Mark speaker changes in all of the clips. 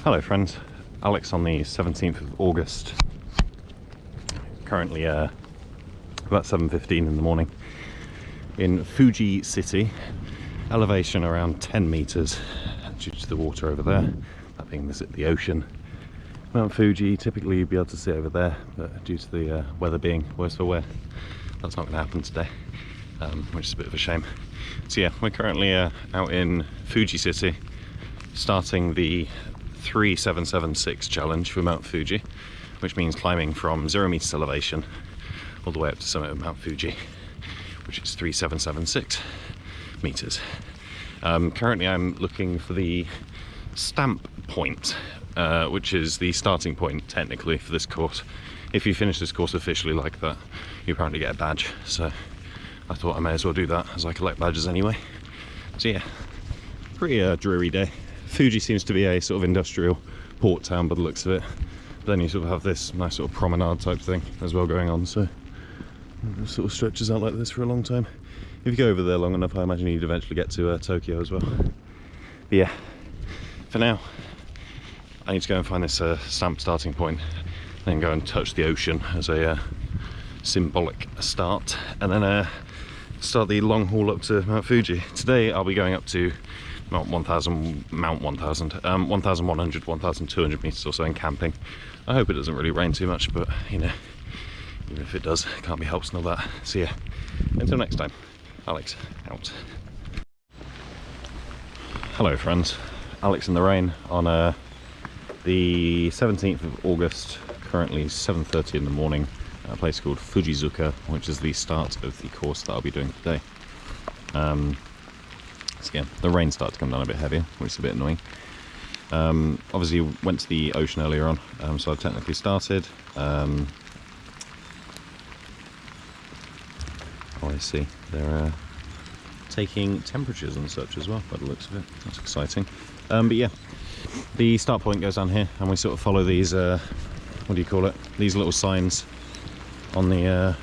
Speaker 1: Hello friends, Alex on the 17th of August, currently about 7:15 in the morning in Fuji City, elevation around 10 meters due to the water over there, that being the ocean. Mount Fuji, typically you'd be able to see over there, but due to the weather being worse for wear, that's not going to happen today, which is a bit of a shame. So yeah, we're currently out in Fuji City, starting the 3776 challenge for Mount Fuji, which means climbing from 0 meters elevation all the way up to the summit of Mount Fuji, which is 3776 meters. Currently I'm looking for the stamp point, which is the starting point technically for this course. If you finish this course officially like that, you apparently get a badge, so I thought I may as well do that as I collect badges anyway. So yeah, pretty dreary day. Fuji seems to be a sort of industrial port town by the looks of it. But then you sort of have this nice sort of promenade type thing as well going on, so it sort of stretches out like this for a long time. If you go over there long enough, I imagine you'd eventually get to Tokyo as well. But yeah, for now, I need to go and find this stamp starting point, then go and touch the ocean as a symbolic start, and then start the long haul up to Mount Fuji. Today I'll be going up to Mount 1100, 1200 meters or so in camping. I hope it doesn't really rain too much, but you know, even if it does, it can't be helped and all that. So yeah, until next time, Alex out. Hello friends, Alex in the rain on the 17th of August, currently 7:30 in the morning, at a place called Fuji Sea, which is the start of the course that I'll be doing today. So again, the rain started to come down a bit heavier, which is a bit annoying. Obviously went to the ocean earlier on, so I've technically started. Oh, I see, they're taking temperatures and such as well by the looks of it. That's exciting. But yeah, the start point goes down here and we sort of follow these, what do you call it, these little signs on the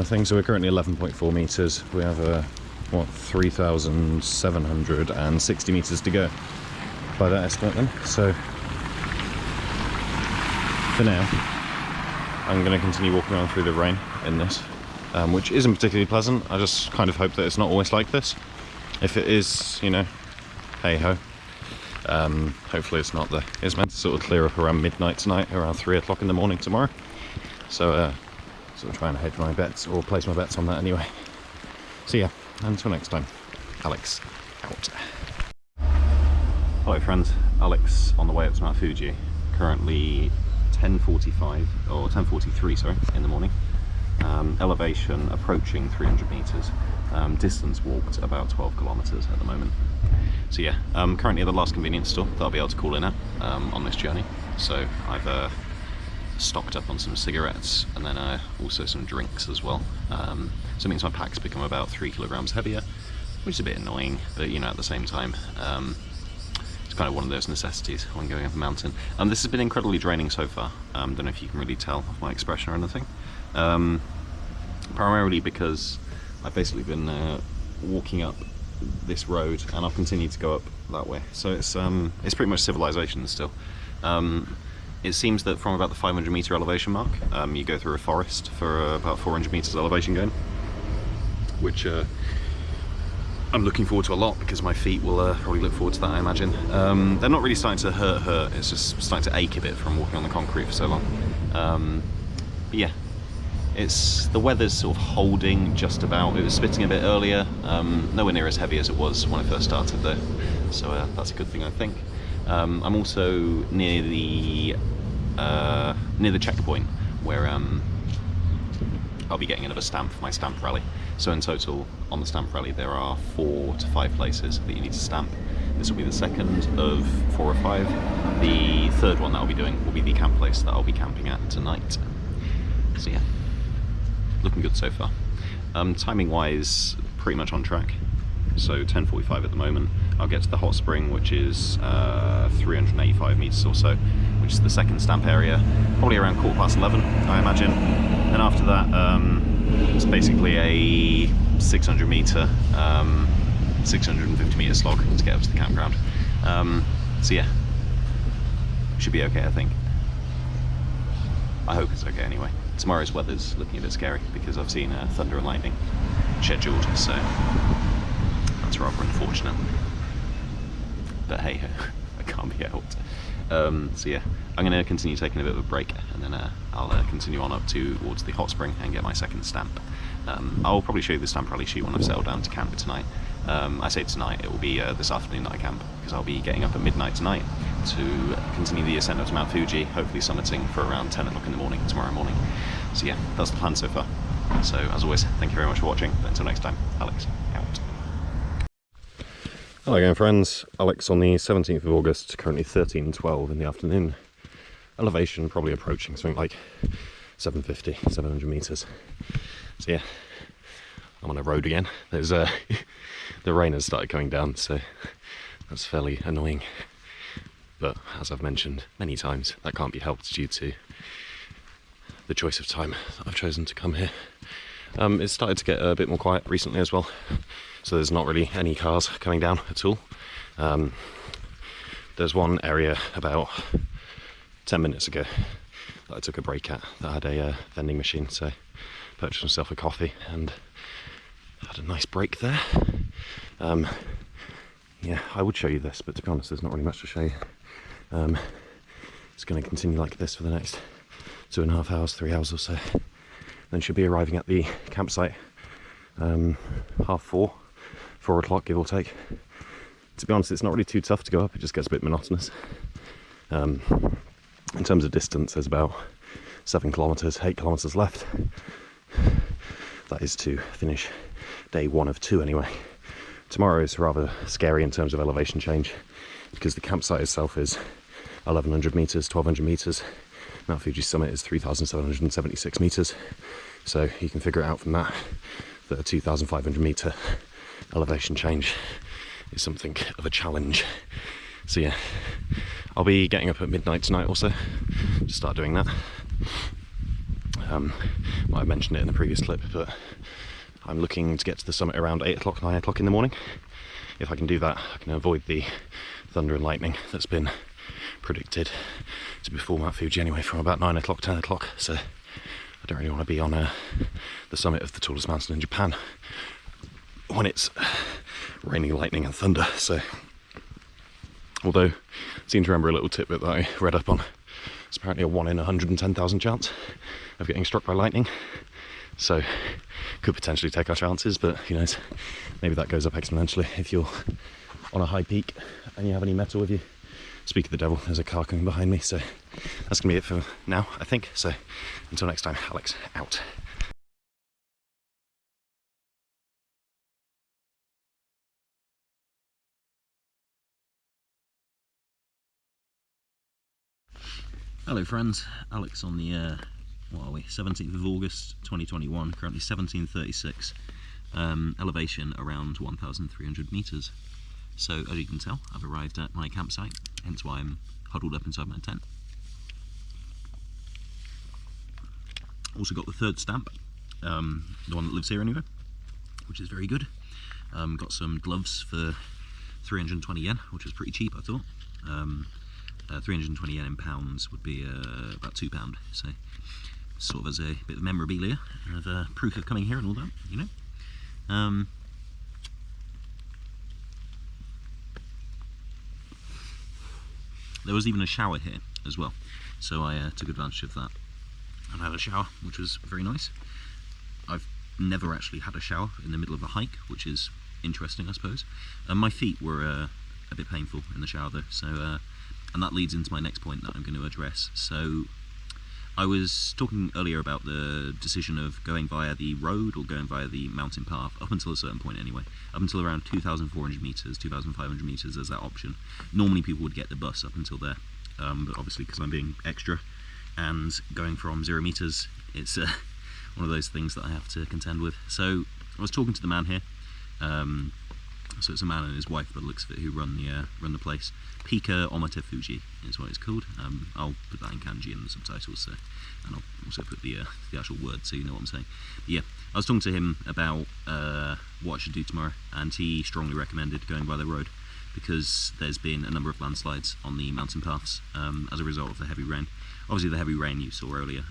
Speaker 1: thing. So we're currently 11.4 meters. We have what, 3,760 meters to go by that estimate then. So for now I'm going to continue walking around through the rain in this, which isn't particularly pleasant. I just kind of hope that it's not always like this. If it is, you know, hey ho. Hopefully it's not there. It's meant to sort of clear up around midnight tonight, around 3 o'clock in the morning tomorrow. So sort of try and hedge my bets, or place my bets on that anyway. So yeah, until next time, Alex out. Hello friends, Alex on the way up to Mount Fuji. Currently 10:45 or 10:43, sorry, in the morning. Elevation approaching 300 meters. Distance walked about 12 kilometers at the moment. So yeah, currently at the last convenience store that I'll be able to call in at on this journey. So I've stocked up on some cigarettes and then also some drinks as well. So it means my pack's become about 3 kilograms heavier, which is a bit annoying, but you know, at the same time, it's kind of one of those necessities when going up a mountain. This has been incredibly draining so far. Don't know if you can really tell of my expression or anything. Primarily because I've basically been walking up this road and I'll continue to go up that way. So it's pretty much civilization still. It seems that from about the 500 meter elevation mark, you go through a forest for about 400 meters elevation going, which I'm looking forward to a lot because my feet will probably look forward to that, I imagine. They're not really starting to hurt, it's just starting to ache a bit from walking on the concrete for so long. But yeah, the weather's sort of holding just about. It was spitting a bit earlier, nowhere near as heavy as it was when I first started though, so that's a good thing I think. I'm also near the checkpoint where I'll be getting another stamp for my stamp rally. So in total on the stamp rally there are 4 to 5 places that you need to stamp. This will be the second of 4 or 5. The third one that I'll be doing will be the camp place that I'll be camping at tonight. So yeah, looking good so far. Timing wise, pretty much on track. So 10:45 at the moment. I'll get to the hot spring, which is 385 meters or so, which is the second stamp area, probably around 11:15, I imagine. Then after that, it's basically a 600 meter, 650 meter slog to get up to the campground. So yeah,
Speaker 2: should be okay, I think. I hope it's okay anyway. Tomorrow's weather's looking a bit scary because I've seen thunder and lightning scheduled, so that's rather unfortunate. But hey, I can't be helped. So yeah, I'm going to continue taking a bit of a break, and then I'll continue on up towards the hot spring and get my second stamp. I'll probably show you the stamp rally sheet when I've settled down to camp tonight. I say tonight, it will be this afternoon that I camp, because I'll be getting up at midnight tonight to continue the ascent up to Mount Fuji, hopefully summiting for around 10 o'clock in the morning tomorrow morning. So yeah, that's the plan so far. So as always, thank you very much for watching. But until next time, Alex, out.
Speaker 1: Hello again friends, Alex on the 17th of August, currently 13:12 in the afternoon. Elevation probably approaching something like 750, 700 metres. So yeah, I'm on a road again. There's the rain has started coming down, so that's fairly annoying. But as I've mentioned many times, that can't be helped due to the choice of time that I've chosen to come here. It's started to get a bit more quiet recently as well, so there's not really any cars coming down at all. There's one area about 10 minutes ago that I took a break at that had a vending machine, so I purchased myself a coffee and had a nice break there. Yeah, I would show you this, but to be honest, there's not really much to show you. It's going to continue like this for the next 2.5 hours, 3 hours or so. Then should be arriving at the campsite 4:30, 4 o'clock, give or take. To be honest, it's not really too tough to go up, it just gets a bit monotonous. In terms of distance, there's about 7 kilometres, 8 kilometres left. That is to finish day 1 of 2 anyway. Tomorrow is rather scary in terms of elevation change, because the campsite itself is 1100 metres, 1200 metres. Mount Fuji summit is 3776 metres. So you can figure it out from that, that a 2500 metre elevation change is something of a challenge. So yeah, I'll be getting up at midnight tonight also to start doing that. Might have mentioned it in the previous clip, but I'm looking to get to the summit around 8 o'clock, 9 o'clock in the morning. If I can do that, I can avoid the thunder and lightning that's been predicted to befall Mount Fuji anyway from about 9 o'clock, 10 o'clock. So I don't really want to be on the summit of the tallest mountain in Japan when it's raining lightning and thunder. So, although I seem to remember a little tidbit that I read up on, it's apparently a 1 in 110,000 chance of getting struck by lightning. So could potentially take our chances, but who knows, maybe that goes up exponentially if you're on a high peak and you have any metal with you. Speak of the devil, there's a car coming behind me, so that's gonna be it for now, I think. So until next time, Alex out.
Speaker 2: Hello friends, Alex on the what are we, 17th of August 2021, currently 1736, elevation around 1,300 metres. So as you can tell, I've arrived at my campsite, hence why I'm huddled up inside my tent. Also got the third stamp, the one that lives here anyway, which is very good. Got some gloves for 320 yen, which was pretty cheap I thought. 320 yen in pounds would be about £2, so sort of as a bit of memorabilia of proof of coming here and all that, you know. There was even a shower here as well, so I took advantage of that and had a shower, which was very nice. I've never actually had a shower in the middle of a hike, which is interesting I suppose. My feet were a bit painful in the shower though, so and that leads into my next point that I'm going to address. So I was talking earlier about the decision of going via the road or going via the mountain path, up until a certain point anyway. Up until around 2,400 metres, 2,500 metres as that option. Normally people would get the bus up until there, but obviously because I'm being extra and going from 0 metres, it's one of those things that I have to contend with. So I was talking to the man here, so it's a man and his wife by the looks of it who run the place. Pika Omate Fuji is what it's called. I'll put that in kanji in the subtitles, so, and I'll also put the actual word so you know what I'm saying. But yeah, I was talking to him about what I should do tomorrow, and he strongly recommended going by the road. because there's been a number of landslides on the mountain paths as a result of the heavy rain. Obviously the heavy rain you saw earlier,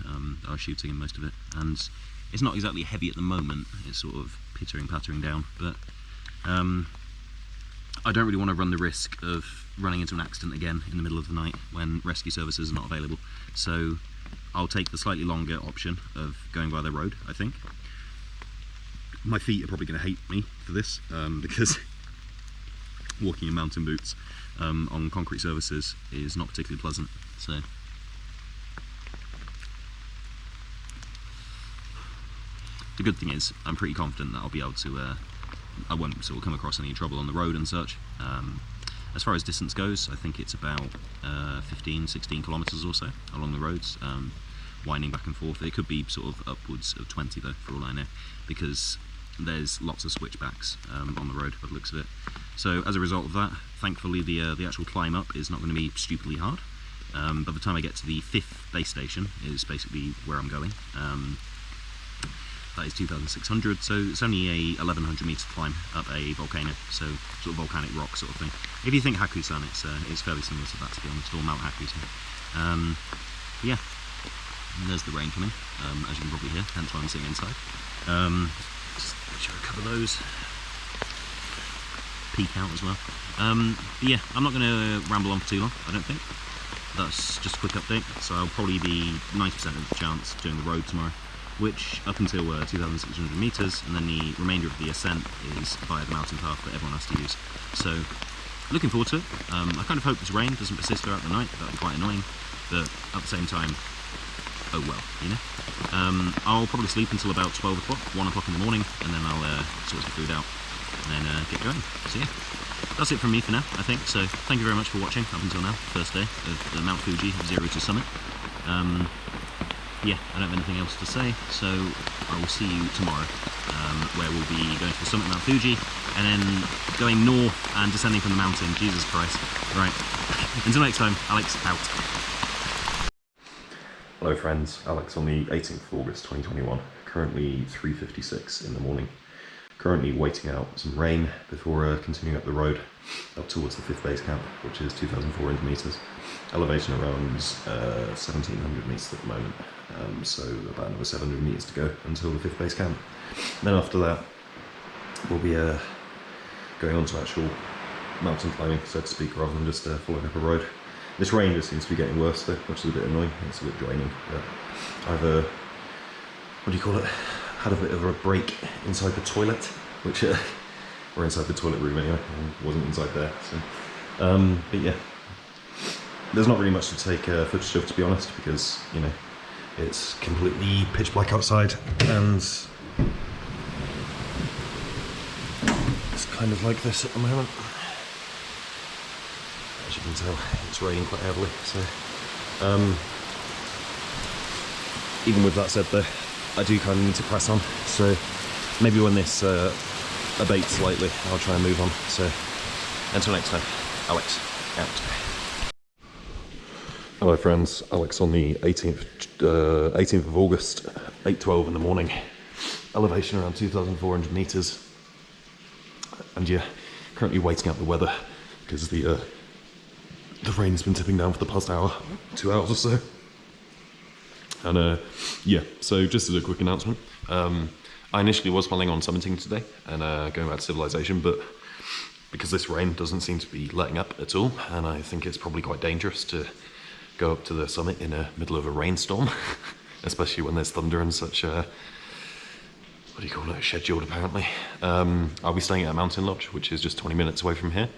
Speaker 2: I was shooting in most of it, and it's not exactly heavy at the moment, it's sort of pattering down, but I don't really want to run the risk of running into an accident again in the middle of the night when rescue services are not available. So I'll take the slightly longer option of going by the road, I think. My feet are probably going to hate me for this, because walking in mountain boots on concrete surfaces is not particularly pleasant. So the good thing is I'm pretty confident that I'll be able to I won't sort of come across any trouble on the road and such. As far as distance goes, I think it's about 15-16 kilometers or so along the roads, winding back and forth. It could be sort of upwards of 20 though, for all I know, because there's lots of switchbacks on the road by the looks of it. So as a result of that, thankfully the actual climb up is not going to be stupidly hard. By the time I get to the 5th base station is basically where I'm going. That is 2,600, so it's only a 1,100 meter climb up a volcano, so sort of volcanic rock sort of thing. If you think Hakusan, it's fairly similar to that, to be honest, or Mount Hakusan. Yeah, and there's the rain coming, as you can probably hear, hence why I'm sitting inside. Just show a couple of those. Peek out as well. But yeah, I'm not going to ramble on for too long, I don't think. That's just a quick update, so I'll probably be 90% of the chance doing the road tomorrow, which up until 2,600 meters, and then the remainder of the ascent is via the mountain path that everyone has to use. So looking forward to it. I kind of hope this rain doesn't persist throughout the night. That would be quite annoying, but at the same time, oh well, you know. I'll probably sleep until about 12 o'clock, 1 o'clock in the morning, and then I'll sort some food out and then get going. So yeah, that's it from me for now, I think. So thank you very much for watching up until now, first day of the Mount Fuji 02 summit. Yeah, I don't have anything else to say, so I will see you tomorrow, where we'll be going to the summit of Mount Fuji, and then going north and descending from the mountain. Jesus Christ. Right, until next time, Alex out.
Speaker 1: Hello friends, Alex on the 18th of August 2021, currently 3:56 in the morning. Currently waiting out some rain before continuing up the road up towards the 5th base camp, which is 2,400 metres. Elevation around 1,700 metres at the moment, so about another 700 metres to go until the 5th base camp. And then after that, we'll be going on to actual mountain climbing, so to speak, rather than just following up a road. This rain just seems to be getting worse though, which is a bit annoying. It's a bit draining, but I've what do you call it? Had a bit of a break inside the toilet, which or inside the toilet room anyway. I wasn't inside there, so but yeah, there's not really much to take footage of, to be honest, because you know it's completely pitch black outside, and it's kind of like this at the moment. As you can tell, it's raining quite heavily, so even with that said though, I do kind of need to press on, so maybe when this abates slightly, I'll try and move on. So until next time, Alex out. Hello friends, Alex on the 18th of August, 8:12 in the morning, elevation around 2,400 metres, and yeah, currently waiting out the weather because the rain's been tipping down for the past hour, 2 hours or so. And yeah, so just as a quick announcement, I initially was planning on summiting today and going back to civilization, but because this rain doesn't seem to be letting up at all, and I think it's probably quite dangerous to go up to the summit in the middle of a rainstorm, especially when there's thunder and such, what do you call it, scheduled apparently. I'll be staying at a mountain lodge, which is just 20 minutes away from here,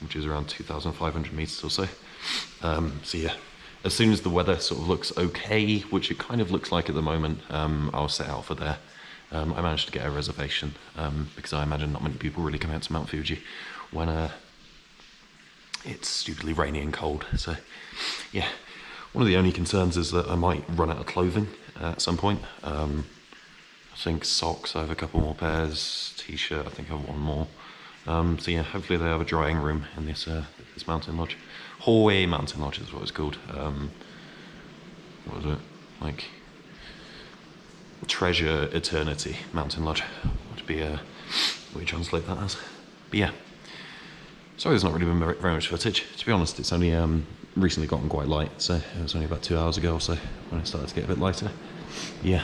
Speaker 1: which is around 2,500 meters or so. So yeah, as soon as the weather sort of looks okay, which it kind of looks like at the moment, I'll set out for there. I managed to get a reservation, because I imagine not many people really come out to Mount Fuji when it's stupidly rainy and cold. So yeah, one of the only concerns is that I might run out of clothing at some point. I think socks, I have a couple more pairs, t-shirt, I think I have one more. So yeah, hopefully they have a drying room in this this mountain lodge. Hallway Mountain Lodge is what it's called. What was it? Like Treasure Eternity Mountain Lodge would be what you translate that as. But yeah, Sorry, there's not really been very much footage. To be honest, it's only recently gotten quite light, so it was only about 2 hours ago or so when it started to get a bit lighter. Yeah,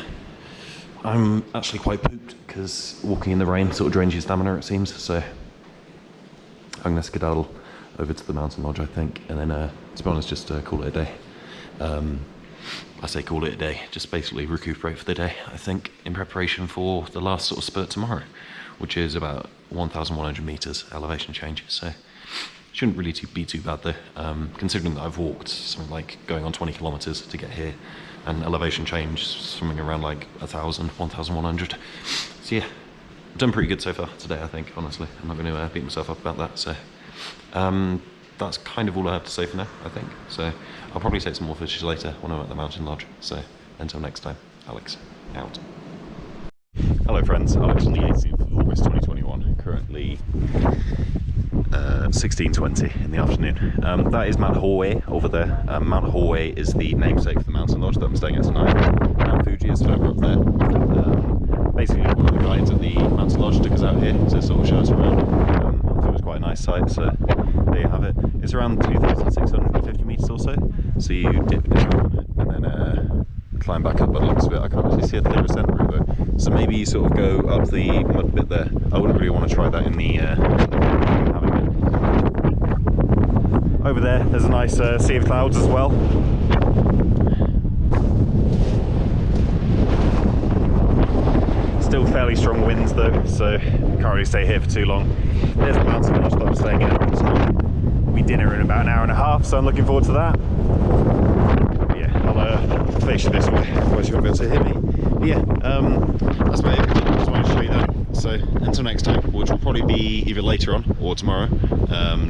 Speaker 1: I'm actually quite pooped because walking in the rain sort of drains your stamina, it seems. So I'm going to skedaddle over to the mountain lodge, I think, and then, to be honest, just call it a day. I say call it a day, just basically recuperate for the day, I think, in preparation for the last sort of spurt tomorrow, which is about 1,100 meters elevation change. So shouldn't really be too bad though, considering that I've walked something like going on 20 kilometers to get here, and elevation change something around like 1,000, 1,100. So yeah, I've done pretty good so far today, I think, honestly. I'm not going to beat myself up about that. So that's kind of all I have to say for now, I think. So I'll probably take some more footage later when I'm at the mountain lodge. So until next time, Alex, out. Hello friends, Alex on the 18th of August 2021, currently 16:20 in the afternoon. That is Mount Hawaii over there. Mount Hawaii is the namesake for the mountain lodge that I'm staying at tonight. Mount Fuji is further up there. Basically one of the guides at the mountain lodge took us out here to sort of show us around. I thought it was quite a nice site, so there you have it. It's around 2,650 metres or so, so you dip down and then climb back up by the looks of it. I can't actually see a clear ascent route though, so maybe you sort of go up the mud bit there. I wouldn't really want to try that in the having it. Over there, there's a nice sea of clouds as well. Still fairly strong winds though, so can't really stay here for too long. There's the mountain lodge that I'm staying at. So we'll be dinner in about an hour and a half, so I'm looking forward to that. But yeah, I'll face you this way, otherwise you won't be able to hear me. But yeah, that's about it. I just wanted to show you that. So until next time, which will probably be either later on or tomorrow.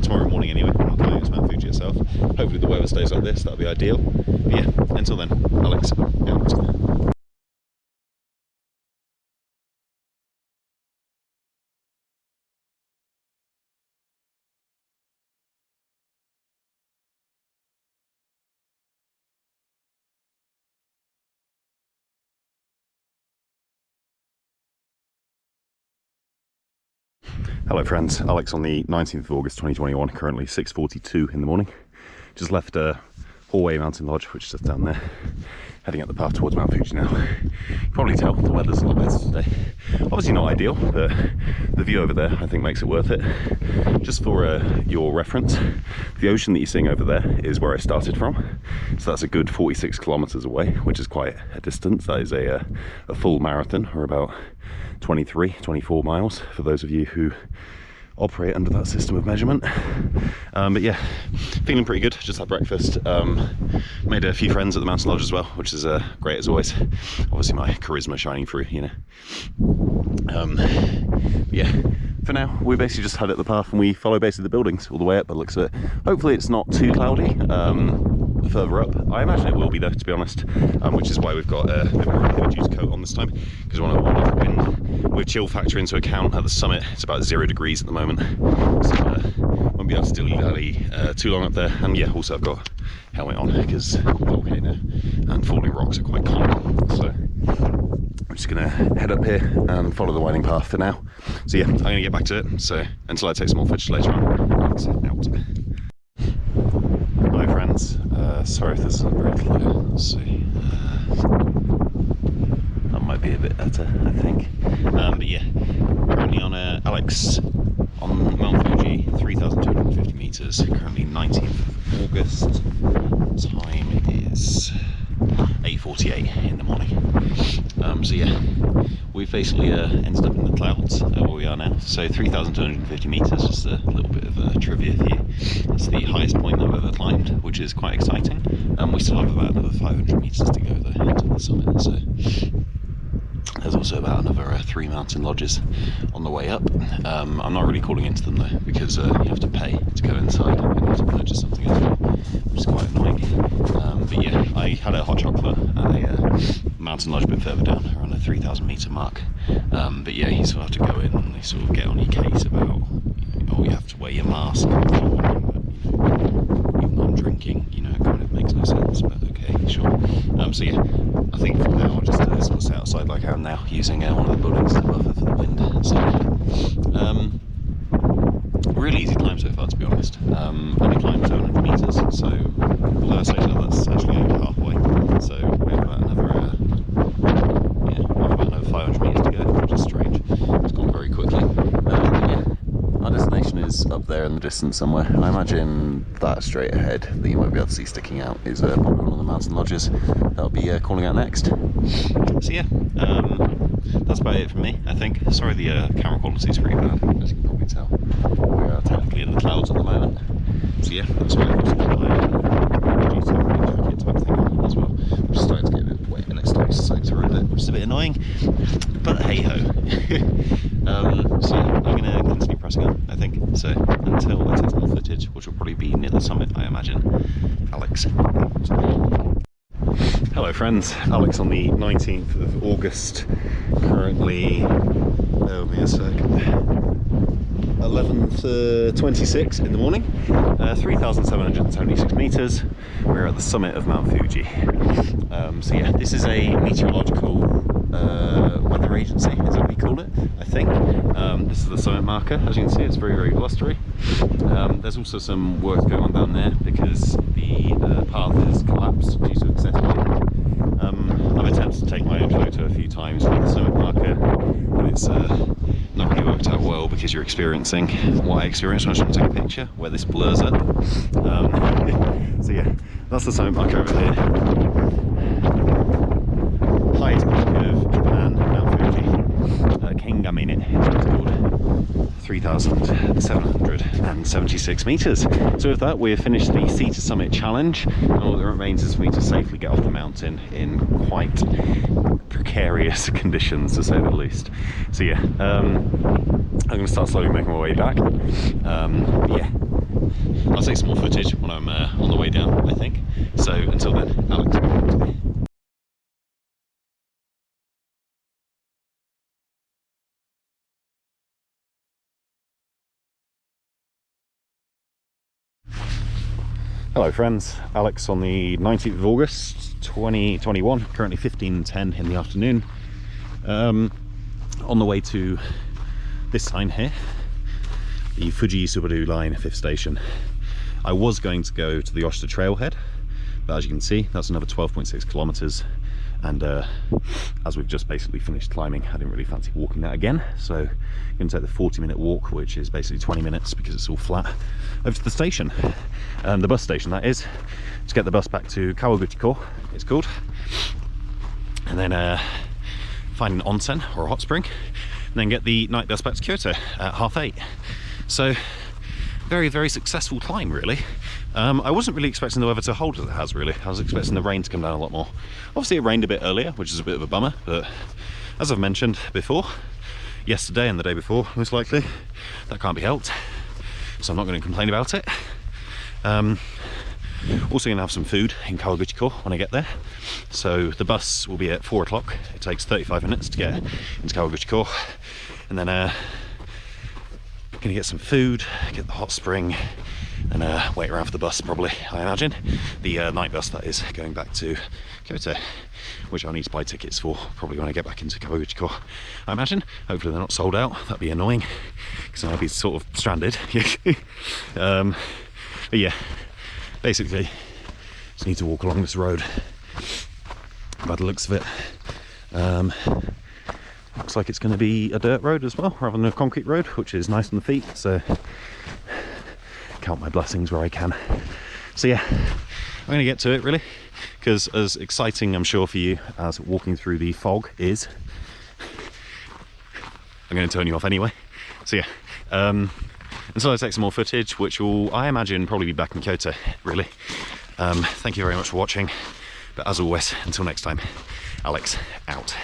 Speaker 1: Tomorrow morning anyway, I'm not going to Mount Fuji itself. Hopefully the weather stays like this, that'll be ideal. But yeah, until then, Alex, out. Hello friends, Alex on the 19th of August 2021, currently 6:42 in the morning. Just left Hawaii Mountain Lodge, which is just down there, heading up the path towards Mount Fuji now. You can probably tell the weather's a lot better today. Obviously not ideal, but the view over there I think makes it worth it. Just for your reference, the ocean that you're seeing over there is where I started from. So that's a good 46 kilometers away, which is quite a distance. That is a full marathon, or about 23, 24 miles for those of you who operate under that system of measurement. But yeah, feeling pretty good. Just had breakfast, made a few friends at the mountain lodge as well, which is great as always. Obviously my charisma shining through, you know. Yeah, for now we basically just head up the path and we follow basically the buildings all the way up by the looks of it. Hopefully it's not too cloudy further up. I imagine it will be though, to be honest, which is why we've got a bit more of a heavy duty coat on this time, because we want to warm up wind with chill factor into account. At the summit it's about 0 degrees at the moment, so won't be able to dilly-dally too long up there. And yeah, also I've got helmet on because volcano and falling rocks are quite common, so I'm just gonna head up here and follow the winding path for now. So yeah, I'm gonna get back to it, so until I take some more footage later on. Alex, out. Hi friends, sorry if this isn't very clear. Let's see, that might be a bit better, I think. But yeah, currently on Alex on Mount Fuji, 3,250 meters, currently 19th of August. Time is 8:48 in the morning. So yeah, we've basically ended up in the clouds where we are now. So 3,250 meters, just a little bit of trivia for you. It's the highest point that I've ever climbed, which is quite exciting. We still have about another 500 meters to go though to the summit. So there's also about another 3 mountain lodges on the way up. I'm not really calling into them though, because you have to pay to go inside and you have to purchase something as well, which is quite annoying. But yeah, I had a hot chocolate at a mountain lodge a bit further down, around the 3,000 meter mark. But yeah, you sort of have to go in and they sort of get on your case about, oh, you have to wear your mask. But, even though I'm drinking, you know, it kind of makes no sense, but okay, sure. So yeah, I think from now I'll just sort of sit outside like I am now, using one of the buildings to buffer for the wind. So really easy climb so far, to be fire station, that's actually only halfway. So we have about another, we have about another 500 metres to go, which is strange. It's gone very quickly. Yeah, our destination is up there in the distance somewhere. I imagine that straight ahead that you might be able to see sticking out is probably one of the mountain lodges that'll be calling out next. So yeah, that's about it from me, I think. Sorry, the camera quality is pretty bad, as you can probably tell. We are technically in the clouds at the moment. So yeah, that's why I've also got my jacket type thing on as well, which is starting to get a bit wet and it starts to soak through a bit, which is a bit annoying, but hey ho. So yeah, I'm going to continue pressing on, I think. So until I take some more footage, which will probably be near the summit, I imagine. Alex. Hello friends, Alex on the 19th of August, currently, bear with me a sec, 11:26 in the morning, 3,776 metres, we're at the summit of Mount Fuji. So yeah, this is a meteorological weather agency, is what we call it, I think. This is the summit marker, as you can see it's very, very blustery. There's also some work going on down there because the path has collapsed due to excessive wind. I've attempted to take my own photo a few times with the summit marker, but it's not really worked out well because you're experiencing what I experienced when I was trying to take a picture, where this blurs up. So yeah, that's the summit marker over here. Highest peak of Japan, Mount Fuji, Kingamine, it's called. 3,776 metres. So with that, we've finished the Sea to Summit challenge, and all that remains is for me to safely get off the mountain in quite precarious conditions, to say the least. So yeah, I'm going to start slowly making my way back. Yeah, I'll take some more footage when I'm on the way down, I think. So until then, Alex. Hello friends, Alex on the 19th of August 2021, currently 15:10 in the afternoon. On the way to this sign here, the Fuji Sea line 5th station. I was going to go to the Oshita trailhead, but as you can see that's another 12.6 kilometers, and as we've just basically finished climbing, I didn't really fancy walking that again, so I'm going to take the 40-minute walk, which is basically 20 minutes because it's all flat, over to the station, the bus station that is, to get the bus back to Kawaguchiko, it's called, and then find an onsen or a hot spring, and then get the night bus back to Kyoto at 8:30. So very, very successful climb, really. I wasn't really expecting the weather to hold as it has, really. I was expecting the rain to come down a lot more. Obviously it rained a bit earlier, which is a bit of a bummer, but as I've mentioned before, yesterday and the day before, most likely, that can't be helped, so I'm not going to complain about it. Also going to have some food in Kawaguchiko when I get there. So the bus will be at 4 o'clock. It takes 35 minutes to get into Kawaguchiko, and then going to get some food, get the hot spring, and wait around for the bus, probably, I imagine. The night bus, that is, going back to Kyoto, which I'll need to buy tickets for, probably when I get back into Kawaguchiko, I imagine. Hopefully they're not sold out, that'd be annoying, because I'll be sort of stranded. But yeah, basically, just need to walk along this road, by the looks of it. Looks like it's going to be a dirt road as well, rather than a concrete road, which is nice on the feet, so count my blessings where I can. So yeah, I'm going to get to it, really, because as exciting, I'm sure, for you as walking through the fog is, I'm going to turn you off anyway. So yeah, until I take some more footage, which will, I imagine, probably be back in Kyoto, really. Thank you very much for watching, but as always, until next time, Alex out.